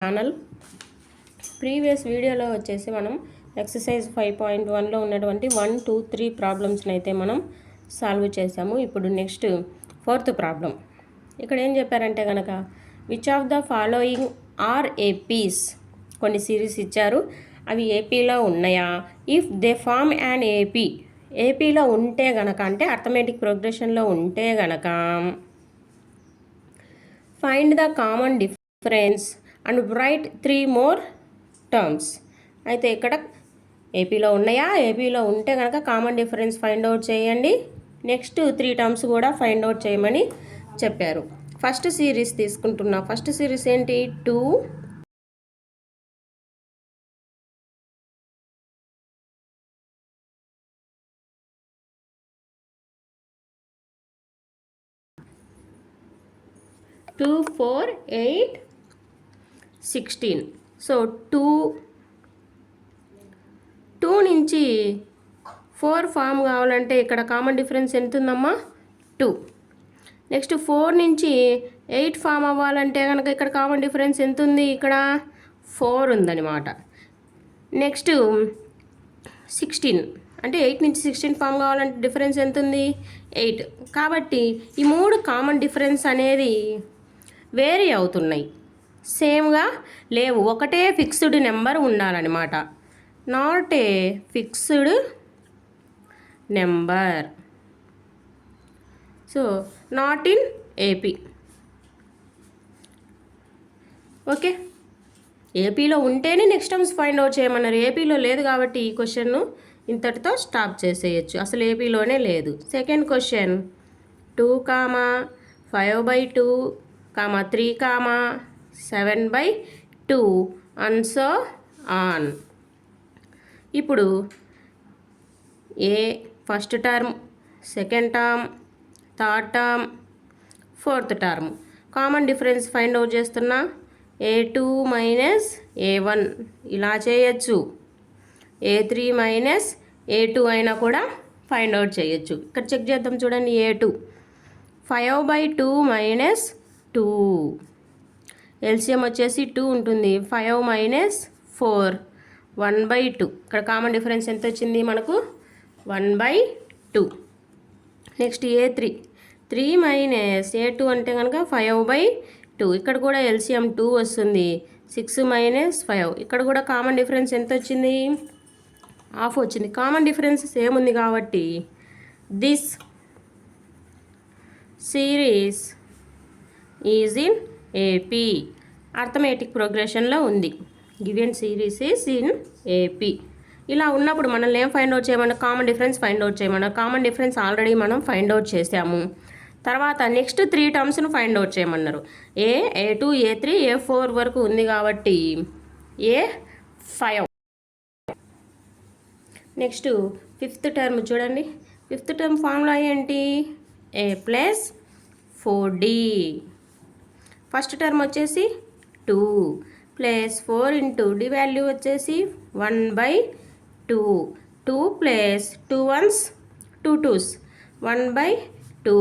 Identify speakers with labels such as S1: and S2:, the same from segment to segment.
S1: Channel previous వీడియోలో వచ్చేసి మనం ఎక్సర్సైజ్ 5.1లో ఉన్నటువంటి 1, 2, 3 ప్రాబ్లమ్స్ని అయితే మనం సాల్వ్ చేసాము. ఇప్పుడు నెక్స్ట్ 4th ప్రాబ్లం. ఇక్కడ ఏం చెప్పారంటే కనుక which of the following are APs, కొన్ని సిరీస్ ఇచ్చారు, అవి ఏపీలో ఉన్నాయా? If they form an AP, ఏపీలో ఉంటే గనక, అంటే అర్థమెటిక్ ప్రోగ్రెషన్లో ఉంటే గనక find the common difference and write 3 more terms. అయితే ఇక్కడ ఏపీలో ఉన్నాయా? ఏపీలో ఉంటే కనుక కామన్ డిఫరెన్స్ ఫైండ్ అవుట్ చేయండి, నెక్స్ట్ 3 టర్మ్స్ కూడా ఫైండ్ అవుట్ చేయమని చెప్పారు. ఫస్ట్ సిరీస్ తీసుకుంటున్నా. ఫస్ట్ సిరీస్ ఏంటి? 2 2 4 8 16. సో 2 నుంచి 4 ఫామ్ కావాలంటే ఇక్కడ కామన్ డిఫరెన్స్ ఎంత ఉందమ్మా? 2. నెక్స్ట్ 4 నుంచి 8 ఫామ్ అవ్వాలంటే కనుక ఇక్కడ కామన్ డిఫరెన్స్ ఎంత ఉంది? ఇక్కడ 4 ఉందన్నమాట. నెక్స్ట్ 16, అంటే 8 నుంచి 16 ఫామ్ కావాలంటే డిఫరెన్స్ ఎంత ఉంది? 8. కాబట్టి ఈ 3 కామన్ డిఫరెన్స్ అనేది వేరీ అవుతున్నాయి, సేమ్గా లేవు. ఒకటే ఫిక్స్డ్ నెంబర్ ఉండాలన్నమాట. Not a fixed number. So not in AP. Okay, ఏపీలో ఉంటేనే నెక్స్ట్ టర్మ్స్ ఫైండ్ అవుట్ చేయమన్నారు. ఏపీలో లేదు కాబట్టి ఈ క్వశ్చన్ను ఇంతటితో స్టాప్ చేసేయచ్చు, అసలు ఏపీలోనే లేదు. Second question 2, 5/2, 3, 7/2 and so on. ఇప్పుడు ఏ first term, second term, third term, fourth term common difference find out చేస్తున్నా. A2 మైనస్ A1 ఇలా చేయొచ్చు, A3 మైనస్ A2 అయినా కూడా ఫైండ్ అవుట్ చేయొచ్చు. ఇక్కడ చెక్ చేద్దాం చూడండి. A2 5/2 మైనస్ 2, ఎల్సిఎం వచ్చేసి 2 ఉంటుంది. 5 మైనస్ 4 1/2. ఇక్కడ కామన్ డిఫరెన్స్ ఎంత వచ్చింది మనకు? 1/2. నెక్స్ట్ A3 3 మైనస్ A2 అంటే కనుక 5/2. ఇక్కడ కూడా ఎల్సిఎం 2 వస్తుంది. 6 మైనస్ 5. ఇక్కడ కూడా కామన్ డిఫరెన్స్ ఎంత వచ్చింది? హాఫ్ వచ్చింది. కామన్ డిఫరెన్స్ సేమ్ ఉంది కాబట్టి this series is in AP, arithmetic ప్రోగ్రెషన్లో ఉంది. Given series is in AP. ఇలా ఉన్నప్పుడు మనల్ని ఏం ఫైండ్ అవుట్ చేయమన్నా? కామన్ డిఫరెన్స్ ఫైండ్ అవుట్ చేయమన్నా. కామన్ డిఫరెన్స్ ఆల్రెడీ మనం ఫైండ్ అవుట్ చేసాము. తర్వాత నెక్స్ట్ 3 టర్మ్స్ను ఫైండ్ అవుట్ చేయమన్నారు. A2, A3, A4 వరకు ఉంది కాబట్టి A5. నెక్స్ట్ 5th టర్మ్ చూడండి. 5th టర్మ్ ఫార్ములా ఏంటి? A plus 4D. First term వచ్చేసి 2 ప్లస్ 4 ఇంటూ డి వాల్యూ వచ్చేసి 1/2. 2 ప్లస్ 2 1s 2 2s 1/2.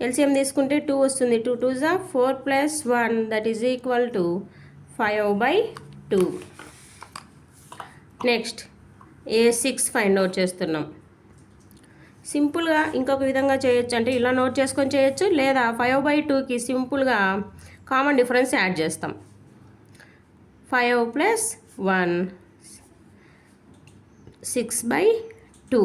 S1: ఎల్సిఎం తీసుకుంటే 2 వస్తుంది. 2 2s 4 plus 1 that is equal to 5/2. Next A6 find out చేస్తున్నాం. సింపుల్గా ఇంకొక విధంగా చేయొచ్చు, అంటే ఇలా నోట్ చేసుకొని చేయొచ్చు, లేదా 5/2కి సింపుల్గా కామన్ డిఫరెన్స్ యాడ్ చేస్తాం. 5 ప్లస్ 1 6/2.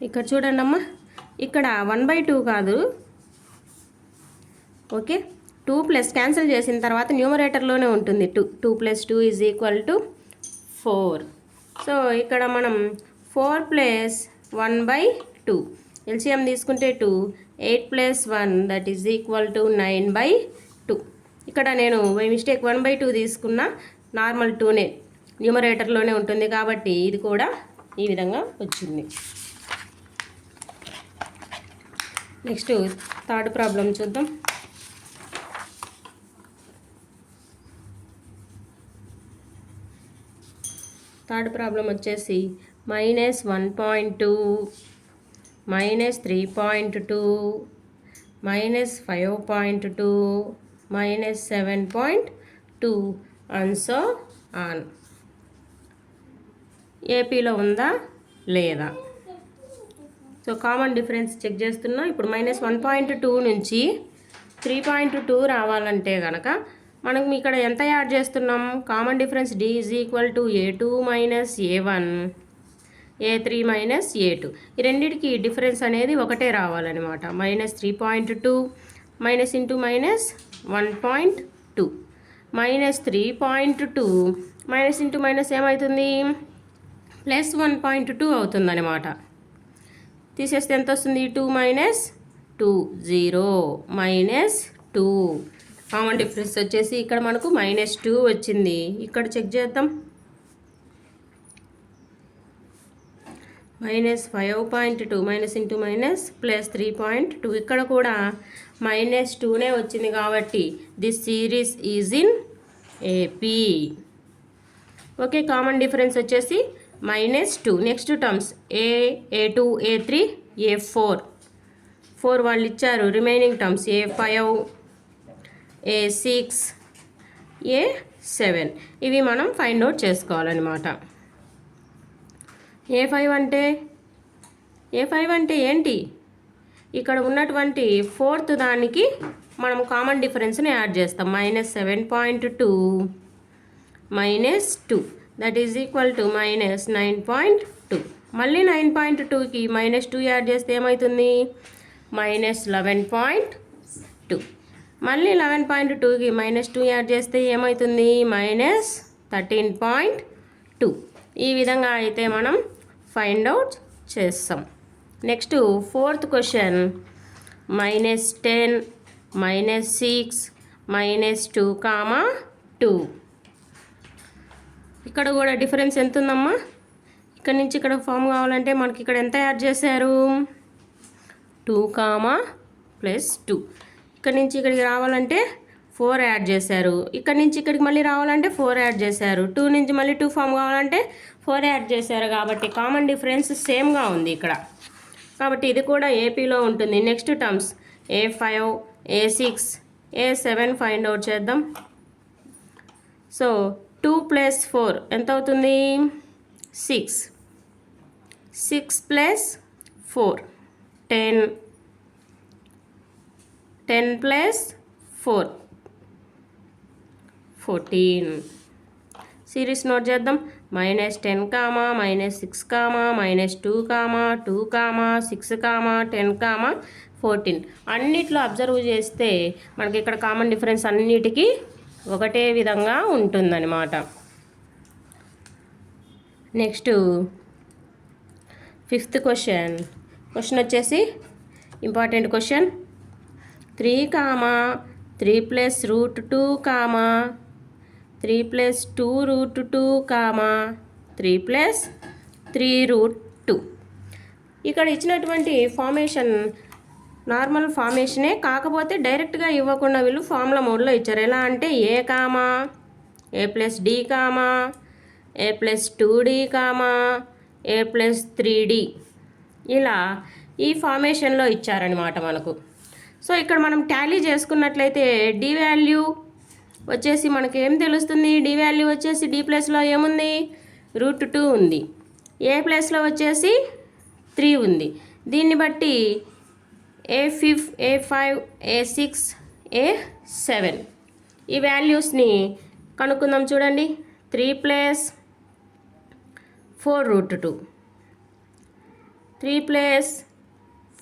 S1: ఇక్కడ చూడండి అమ్మా, ఇక్కడ 1/2 కాదు. ఓకే, 2 ప్లస్ క్యాన్సిల్ చేసిన తర్వాత న్యూమరేటర్లోనే ఉంటుంది. 2 plus 2 is equal to 4. So ఇక్కడ మనం 4 ప్లస్ 1/2 ఎల్సిఎం తీసుకుంటే 2, 8 plus 1 that is equal to 9/2. ఇక్కడ నేను బై మిస్టేక్ 1/2 తీసుకున్నా, నార్మల్ 2నే న్యూమరేటర్లోనే ఉంటుంది కాబట్టి ఇది కూడా ఈ విధంగా వచ్చింది. నెక్స్ట్ థర్డ్ ప్రాబ్లం చూద్దాం. థర్డ్ ప్రాబ్లం వచ్చేసి -1.2 minus 3.2, minus 5.2, minus 7.2 and so on. ఏపీలో ఉందా లేదా? సో కామన్ డిఫరెన్స్ చెక్ చేస్తున్నా. ఇప్పుడు -1.2 నుంచి 3.2 రావాలంటే కనుక మనం ఇక్కడ ఎంత యాడ్ చేస్తున్నాం? Common difference D is equal to A2 minus A1, A3 minus A2. ఈ రెండింటికి డిఫరెన్స్ అనేది ఒకటే రావాలన్నమాట. -3.2 minus into minus 1.2 -3.2 minus into minus ఏమవుతుంది? ప్లస్ 1.2 అవుతుందన్నమాట. తీసేస్తే ఎంత వస్తుంది? 2 మైనస్ 2 0 -2. కామన్ డిఫరెన్స్ వచ్చేసి ఇక్కడ మనకు -2 వచ్చింది. ఇక్కడ చెక్ చేద్దాం. -5.2 మైనస్ ఇంటూ మైనస్ ప్లస్ 3.2. ఇక్కడ కూడా -2నే వచ్చింది కాబట్టి this series is in AP. Okay, common difference వచ్చేసి -2. Next terms A2, A3, A4 వాళ్ళు ఇచ్చారు. Remaining terms A5, A6, A7 ఇవి మనం ఫైండ్ అవుట్ చేసుకోవాలన్నమాట. A5 అంటే ఏంటి? ఇక్కడ ఉన్నటువంటి ఫోర్త్ దానికి మనం కామన్ డిఫరెన్స్ని యాడ్ చేస్తాం. -7.2 -2 దట్ ఈజ్ ఈక్వల్ టు -9.2. మళ్ళీ 9.2కి -2 యాడ్ చేస్తే ఏమవుతుంది? -11.2. మళ్ళీ 11.2కి -2 యాడ్ చేస్తే ఏమవుతుంది? -13.2. ఈ విధంగా అయితే మనం ఫైండ్ అవుట్ చేస్తాం. Next fourth question -10, -6, -2, 2. ఇక్కడ కూడా డిఫరెన్స్ ఎంత ఉందమ్మా? ఇక్కడ నుంచి ఇక్కడ ఫామ్ కావాలంటే మనకి ఇక్కడ ఎంత యాడ్ చేశారు? 2, +2. ఇక్కడ నుంచి ఇక్కడికి రావాలంటే 4 యాడ్ చేశారు. ఇక్కడ నుంచి ఇక్కడికి మళ్ళీ రావాలంటే 4 యాడ్ చేశారు. 2 నుంచి మళ్ళీ 2 ఫామ్ కావాలంటే 4 యాడ్ చేశారు. కాబట్టి కామన్ డిఫరెన్స్ సేమ్గా ఉంది ఇక్కడ. కాబట్టి ఇది కూడా ఏపీలో ఉంటుంది. Next terms A5, A6, A7 find out చేద్దాం. సో 2 + 4 ఎంత అవుతుంది? 6. 6 + 4 10. 10 + 4 14. సిరీస్ నోట్ చేద్దాం. -10, -6, -2, 2, 6, 10, 14. అన్నిట్లో అబ్జర్వ్ చేస్తే మనకి ఇక్కడ కామన్ డిఫరెన్స్ అన్నిటికీ ఒకటే విధంగా ఉంటుందన్నమాట. నెక్స్ట్ ఫిఫ్త్ క్వశ్చన్ వచ్చేసి ఇంపార్టెంట్ క్వశ్చన్. 3, 3 + √2, 3 + 2√2, 3 + 3√2. ఇక్కడ ఇచ్చినటువంటి ఫార్మేషన్ నార్మల్ ఫార్మేషనే, కాకపోతే డైరెక్ట్గా ఇవ్వకుండా వీళ్ళు ఫార్ములా మోడ్లో ఇచ్చారు. ఎలా అంటే A, A + D, A + 2D, A + 3D ఇలా ఈ ఫార్మేషన్లో ఇచ్చారనమాట మనకు. సో ఇక్కడ మనం టాలీ చేసుకున్నట్లయితే D వాల్యూ వచ్చేసి మనకి ఏం తెలుస్తుంది? D వాల్యూ వచ్చేసి D ప్లస్లో ఏముంది? √2 ఉంది. A ప్లస్లో వచ్చేసి 3 ఉంది. దీన్ని బట్టి A5, A6, A7 ఈ వాల్యూస్ని కనుక్కుందాం. చూడండి, 3 + 4√2, 3 +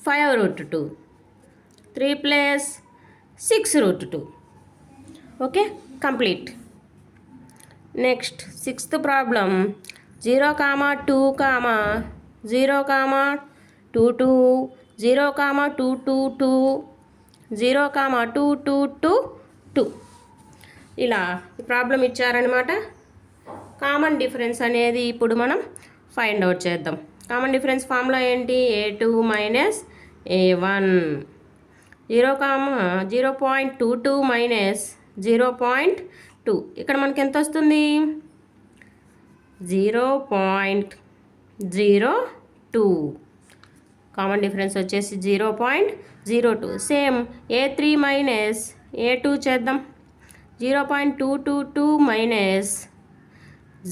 S1: 5√2, 3 + 6√2. Okay, complete. Next sixth problem 0, 2, 0, 2, 0, 2, 2, 0, 2, 2, 2, 2 ఇలా ఈ ప్రాబ్లం ఇచ్చారనమాట. కామన్ డిఫరెన్స్ అనేది ఇప్పుడు మనం ఫైండ్ అవుట్ చేద్దాం. కామన్ డిఫరెన్స్ ఫార్ములా ఏంటి? A2 - A1. 0.22 - 0.2 ఇక్కడ మనకి ఎంత వస్తుంది? 0.02. కామన్ డిఫరెన్స్ వచ్చేసి 0.02. సేమ్ A3 మైనస్ A2 చేద్దాం. 0.222 మైనస్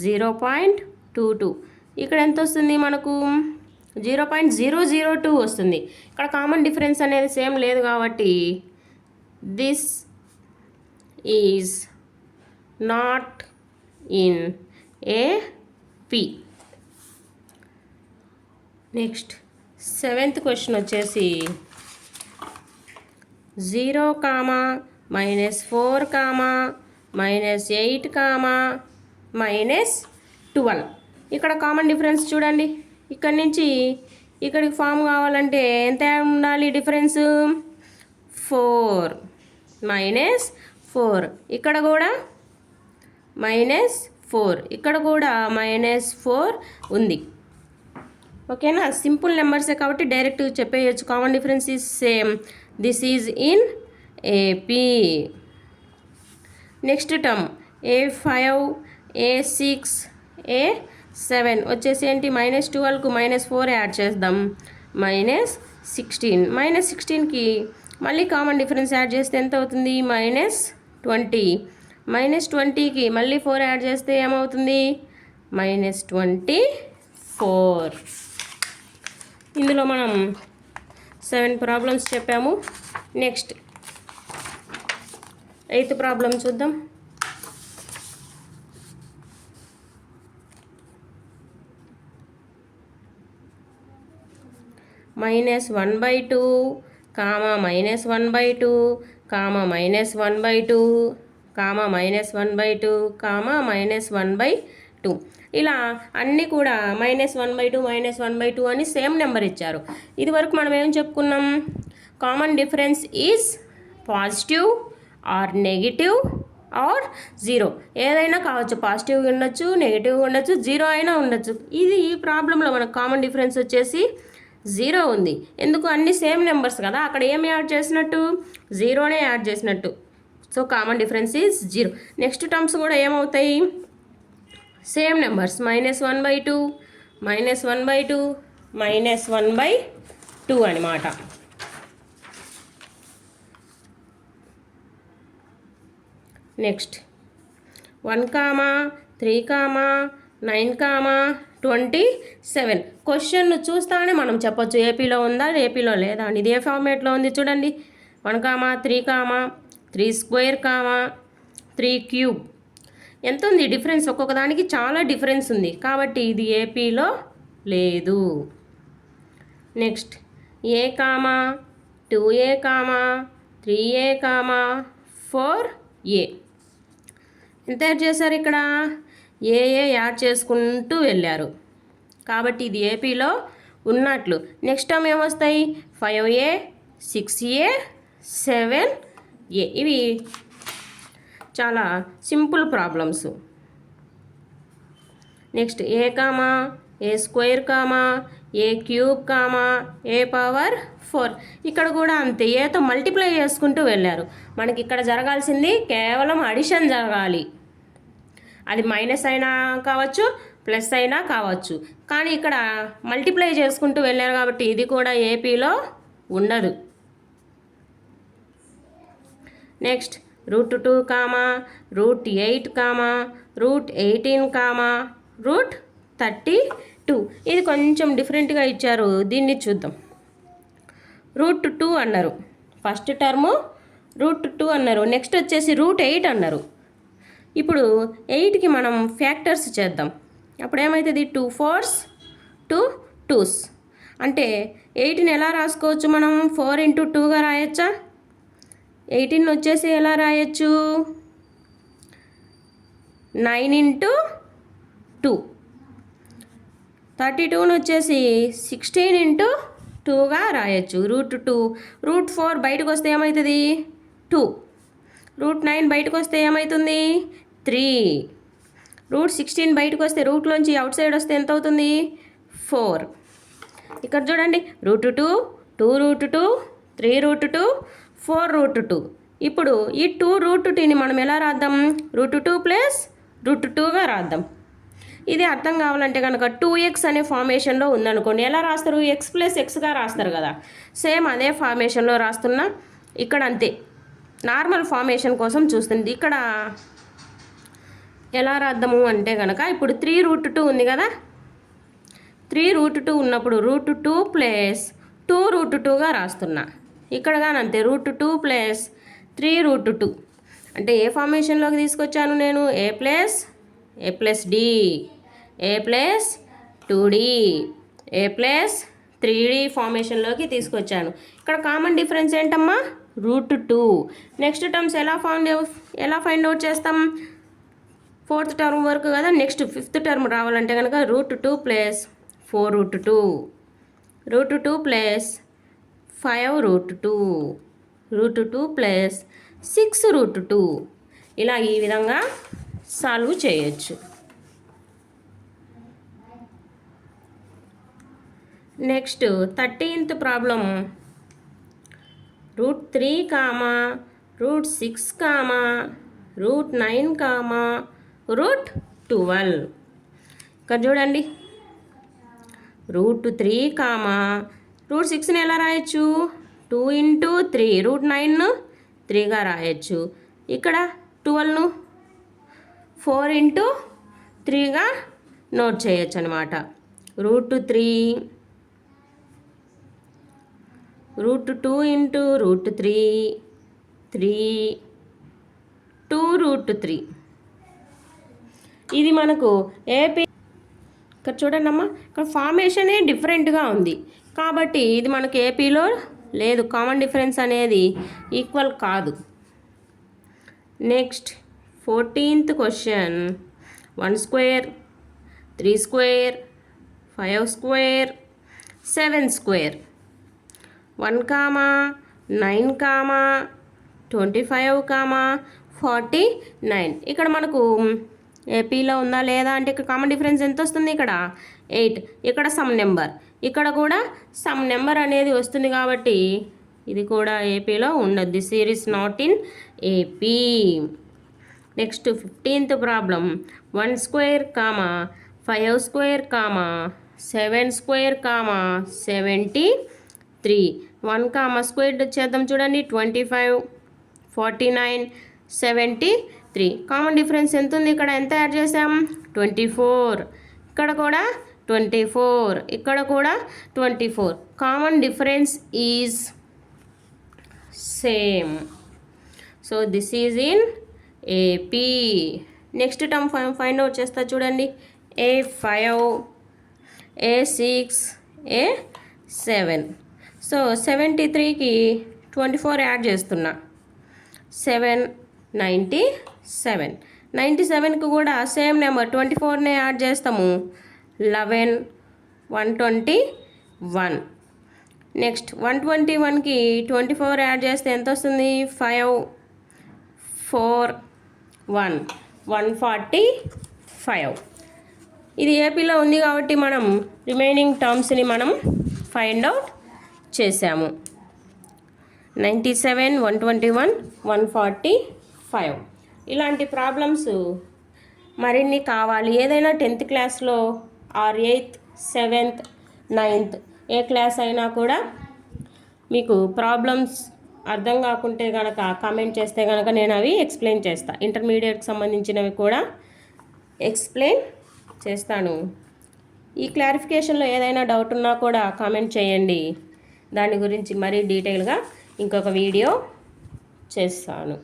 S1: 0.22 ఇక్కడ ఎంత వస్తుంది మనకు 0.002 వస్తుంది. ఇక్కడ కామన్ డిఫరెన్స్ అనేది సేమ్ లేదు కాబట్టి this is not in AP. Next 7th question వచ్చేసి 0, -4, -8, -12. ఇక్కడ కామన్ డిఫరెన్స్ చూడండి. ఇక్కడ నుంచి ఇక్కడికి ఫామ్ కావాలంటే ఎంత ఉండాలి డిఫరెన్స్? 4 -4. ఇక్కడ కూడా -4, ఇక్కడ కూడా -4 ఉంది. ఓకేనా? సింపుల్ నెంబర్సే కాబట్టి డైరెక్ట్ చెప్పేయచ్చు. Common difference is same. This is in AP. Next term A5, A6, A7 వచ్చేసి ఏంటి? -12కు -4 యాడ్ చేద్దాం. -16. -16కి మళ్ళీ కామన్ డిఫరెన్స్ యాడ్ చేస్తే ఎంత అవుతుంది? -20. -20కి మళ్ళీ 4 యాడ్ చేస్తే ఏమవుతుంది? -24. ఇందులో మనం 7 ప్రాబ్లమ్స్ చెప్పాము. నెక్స్ట్ 8th ప్రాబ్లం చూద్దాం. -1/2, -1/2, -1/2, -1/2, -1/2. ఇలా అన్నీ కూడా -1/2, -1/2 అని సేమ్ నెంబర్ ఇచ్చారు. ఇది వరకు మనం ఏం చెప్పుకున్నాం? Common difference is positive or negative or 0. ఏదైనా కావచ్చు. పాజిటివ్ ఉండొచ్చు, నెగిటివ్ ఉండొచ్చు, 0 అయినా ఉండొచ్చు. ఇది ఈ ప్రాబ్లంలో మనకు కామన్ డిఫరెన్స్ వచ్చేసి 0 ఉంది. ఎందుకు? అన్ని సేమ్ నెంబర్స్ కదా. అక్కడ ఏమి యాడ్ చేసినట్టు? 0నే యాడ్ చేసినట్టు. So common difference is 0. Next terms కూడా ఏమవుతాయి? Same numbers. -1/2, -1/2, -1/2 అనమాట. నెక్స్ట్ 1, 3, 9, 27. క్వశ్చన్ చూస్తానే మనం చెప్పొచ్చు ఏపీలో ఉందా, ఏపీలో లేదా అని. ఇది ఏ ఫార్మేట్లో ఉంది చూడండి. 1, 3, 3², 3³ ఎంత ఉంది డిఫరెన్స్? ఒక్కొక్క దానికి చాలా డిఫరెన్స్ ఉంది కాబట్టి ఇది ఏపీలో లేదు. Next A, 2A, 3A, 4A. ఎంత యాడ్ చేశారు ఇక్కడ? ఏ యాడ్ చేసుకుంటూ వెళ్ళారు కాబట్టి ఇది ఏపీలో ఉన్నట్లు. నెక్స్ట్ టర్మ్ ఏమొస్తాయి? 5A, 6A, 7A. ఇవి చాలా simple problems. Next A, A², A3, A⁴. ఇక్కడ కూడా అంతే. ఏతో మల్టిప్లై చేసుకుంటూ వెళ్ళారు. మనకి ఇక్కడ జరగాల్సింది కేవలం అడిషన్ జరగాలి. అది మైనస్ అయినా కావచ్చు, ప్లస్ అయినా కావచ్చు. కానీ ఇక్కడ మల్టిప్లై చేసుకుంటూ వెళ్ళారు కాబట్టి ఇది కూడా ఏపీలో ఉండదు. నెక్స్ట్ √2, √8, √18, √32. ఇది కొంచెం డిఫరెంట్గా ఇచ్చారు. దీన్ని చూద్దాం. √2 అన్నారు. ఫస్ట్ టర్ము √2 అన్నారు. నెక్స్ట్ వచ్చేసి √8 అన్నారు. ఇప్పుడు 8కి మనం ఫ్యాక్టర్స్ చేద్దాం. అప్పుడు ఏమవుతుంది? 2 4s 2 2s. అంటే 8ని ఎలా రాసుకోవచ్చు మనం? 4 × 2గా రాయొచ్చా? 18 వచ్చేసి ఎలా రాయొచ్చు? 9 × 2. 32ను వచ్చేసి 16 × 2గా రాయొచ్చు. √2. √4 బయటకు వస్తే ఏమవుతుంది? 2. √9 బయటకు వస్తే ఏమవుతుంది? 3. √16 బయటకు వస్తే రూట్లోంచి అవుట్ సైడ్ వస్తే ఎంత అవుతుంది? 4. ఇక్కడ చూడండి. √2, 2√2, 3√2, 4√2. ఇప్పుడు ఈ 2√2ని మనం ఎలా రాద్దాం? √2 + √2గా రాద్దాం. ఇది అర్థం కావాలంటే కనుక 2x అనే ఫార్మేషన్లో ఉందనుకోండి, ఎలా రాస్తారు? x + xగా రాస్తారు కదా. సేమ్ అదే ఫార్మేషన్లో రాస్తున్నా. ఇక్కడ అంతే, నార్మల్ ఫార్మేషన్ కోసం చూస్తుంది. ఇక్కడ ఎలా రాద్దాము అంటే కనుక, ఇప్పుడు 3√2 ఉంది కదా, 3√2 ఉన్నప్పుడు √2 + 2√2గా రాస్తున్నా. ఇక్కడ కానీ అంతే, √2 + 3√2. అంటే ఏ ఫార్మేషన్లోకి తీసుకొచ్చాను నేను? a + d, a + 2d, a + 3d ఫార్మేషన్లోకి తీసుకొచ్చాను. ఇక్కడ కామన్ డిఫరెన్స్ ఏంటమ్మా? √2. నెక్స్ట్ టర్మ్స్ ఎలా ఫైండ్ అవుట్ చేస్తాం? 4th టర్మ్ వరకు కదా, నెక్స్ట్ 5th టర్మ్ రావాలంటే కనుక √2 + 4√2, √2 + 5√2, √2 + 6√2. ఇలా ఈ విధంగా సాల్వ్ చేయొచ్చు. Next 13th problem. √3, √6, √9, √12. ఇక్కడ చూడండి, √3, √6ని ఎలా రాయొచ్చు? 2 × 3, √9ను 3గా రాయొచ్చు. ఇక్కడ 12ను 4 × 3గా నోట్ చేయొచ్చు అనమాట. √3, √2 × √3, 3, 2√3. ఇది మనకు ఏపీ. ఇక్కడ చూడండి అమ్మా, ఇక్కడ ఫార్మేషనే డిఫరెంట్గా ఉంది కాబట్టి ఇది మనకు ఏపీలో లేదు. కామన్ డిఫరెన్స్ అనేది ఈక్వల్ కాదు. Next 14th question. 1² 3² 5², 7². 1, 9, 25, 49. ఇక్కడ మనకు ఏపీలో ఉందా లేదా అంటే ఇక్కడ కామన్ డిఫరెన్స్ ఎంత వస్తుంది? ఇక్కడ 8. ఇక్కడ సమ్ నెంబర్, ఇక్కడ కూడా సమ్ నెంబర్ అనేది వస్తుంది కాబట్టి ఇది కూడా ఏపీలో ఉండదు. This is not in AP. Next 15th problem. 1², 5², 7², 73. 1, square చేద్దాం చూడండి. 25, 49, 73. కామన్ డిఫరెన్స్ ఎంత ఉంది? ఇక్కడ ఎంత యాడ్ చేసాం? 24. ఇక్కడ కూడా 24, ఇక్కడ కూడా 24. Common difference is same. So this is in AP. Next term find out చేస్తా చూడండి. A5, A6, A7. So 73కి 24 add చేస్తున్నా. 7, 97. 97కి కూడా సేమ్ నెంబర్ 24నే యాడ్ చేస్తాము. 11, 121. నెక్స్ట్ 121కి 24 యాడ్ చేస్తే ఎంత వస్తుంది? 5, 4, 1, 145. ఇది ఏపీలో ఉంది కాబట్టి మనం రిమైనింగ్ టర్మ్స్ని మనం ఫైండ్ అవుట్ చేసాము. 97, 121, 145. ఇలాంటి ప్రాబ్లమ్స్ మరిన్ని కావాలి. ఏదైనా 10th క్లాస్లో are 8th, 7th, 9th A class అయినా కూడా మీకు ప్రాబ్లమ్స్ అర్థం కాకుంటే కనుక కామెంట్ చేస్తే కనుక నేను అవి ఎక్స్ప్లెయిన్ చేస్తాను. ఇంటర్మీడియట్కి సంబంధించినవి కూడా ఎక్స్ప్లెయిన్ చేస్తాను. ఈ క్లారిఫికేషన్లో ఏదైనా డౌట్ ఉన్నా కూడా కామెంట్ చేయండి. దాని గురించి మరీ డీటెయిల్గా ఇంకొక వీడియో చేస్తాను.